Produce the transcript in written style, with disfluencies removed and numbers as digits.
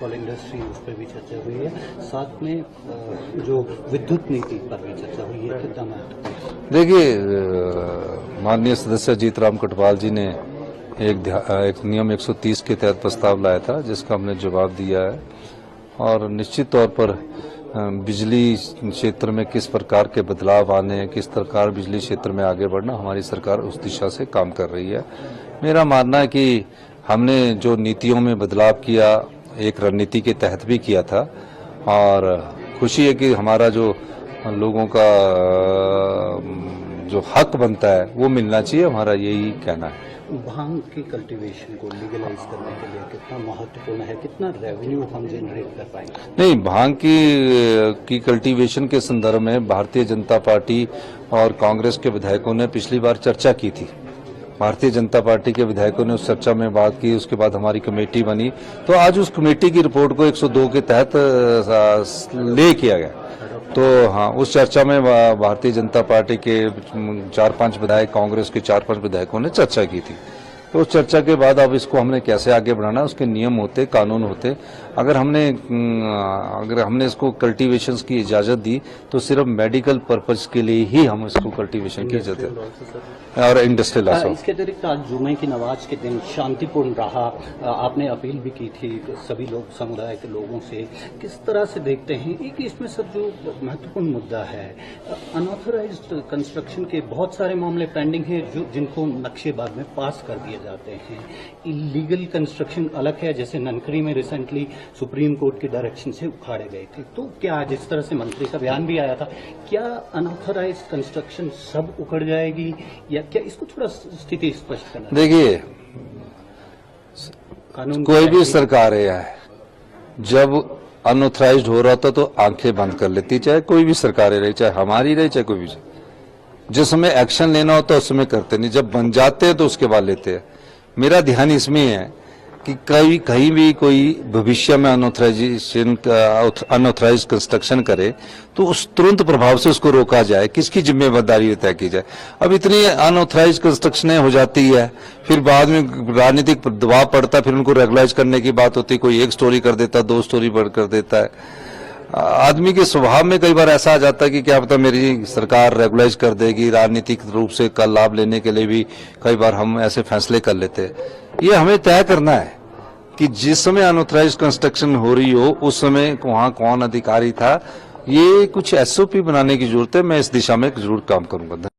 Textile industry उस पर भी चर्चा हुई है, साथ में जो विद्युत नीति पर भी चर्चा हुई है, कितना महत्वपूर्ण? देखिए, माननीय सदस्य अजीत राम कटवाल जी ने एक नियम 130 के तहत प्रस्ताव लाया था, जिसका हमने जवाब दिया है। और निश्चित तौर पर बिजली क्षेत्र में किस प्रकार के बदलाव आने हैं, किस प्रकार बिजली क्षेत्र में आगे बढ़ना, हमारी सरकार उस दिशा से काम कर रही है। मेरा मानना है कि हमने जो नीतियों में बदलाव किया, एक रणनीति के तहत भी किया था, और खुशी है कि हमारा जो लोगों का जो हक बनता है वो मिलना चाहिए, हमारा यही कहना है। भांग की कल्टीवेशन को लीगलाइज करने के लिए कितना महत्वपूर्ण है, कितना रेवेन्यू हम जनरेट कर पाएंगे? नहीं, भांग की कल्टीवेशन के संदर्भ में भारतीय जनता पार्टी और कांग्रेस के विधायकों ने पिछली बार चर्चा की थी। भारतीय जनता पार्टी के विधायकों ने उस चर्चा में बात की, उसके बाद हमारी कमेटी बनी, तो आज उस कमेटी की रिपोर्ट को 102 के तहत ले किया गया। तो हाँ, उस चर्चा में भारतीय जनता पार्टी के 4-5 विधायक, कांग्रेस के 4-5 विधायकों ने चर्चा की थी। तो उस चर्चा के बाद अब इसको हमने कैसे आगे बढ़ाना, उसके नियम होते, कानून होते। अगर हमने इसको कल्टीवेशन की इजाजत दी तो सिर्फ मेडिकल पर्पज के लिए ही हम इसको कल्टीवेशन की इजाजत है, और इंडस्ट्रियल ऑल्सो। इसके अतिरिक्त आज जुमे की नमाज के दिन शांतिपूर्ण रहा, आपने अपील भी की थी सभी लोग, समुदाय के लोगों से, किस तरह से देखते हैं? एक इसमें सर जो महत्वपूर्ण मुद्दा है, अनऑथराइज्ड कंस्ट्रक्शन के बहुत सारे मामले पेंडिंग हैं जिनको नक्शेबाद में पास कर दिया जाते हैं। इलीगल कंस्ट्रक्शन अलग है, जैसे ननकरी में रिसेंटली सुप्रीम कोर्ट के डायरेक्शन से उखाड़े गए थे। तो क्या जिस तरह से मंत्री का बयान भी आया था, क्या अनऑथराइज्ड कंस्ट्रक्शन सब उखड़ जाएगी या क्या? इसको थोड़ा स्थिति स्पष्ट करना। देखिए, कोई भी सरकार है, जब अनऑथराइज्ड हो रहा था तो आंखें बंद कर लेती, चाहे कोई भी सरकार रही, चाहे हमारी रही, चाहे कोई भी। जिस समय एक्शन लेना होता है उस समय करते नहीं, जब बन जाते हैं तो उसके बाद लेते हैं। मेरा ध्यान इसमें है कि कहीं भी कोई भविष्य में अनऑथराइज्ड कंस्ट्रक्शन करे तो उस तुरंत प्रभाव से उसको रोका जाए, किसकी जिम्मेदारी तय की जाए। अब इतनी अनऑथराइज्ड कंस्ट्रक्शनें हो जाती है, फिर बाद में राजनीतिक दबाव पड़ता है, फिर उनको रेगुलाइज करने की बात होती है, कोई 1 स्टोरी कर देता है, 2 स्टोरी बढ़ कर देता है। आदमी के स्वभाव में कई बार ऐसा आ जाता है कि क्या पता मेरी सरकार रेगुलाइज कर देगी, राजनीतिक रूप से का लाभ लेने के लिए भी कई बार हम ऐसे फैसले कर लेते हैं। ये हमें तय करना है कि जिस समय अनऑथराइज्ड कंस्ट्रक्शन हो रही हो उस समय वहां कौन अधिकारी था। ये कुछ SOP बनाने की जरूरत है, मैं इस दिशा में जरूर काम करूंगा।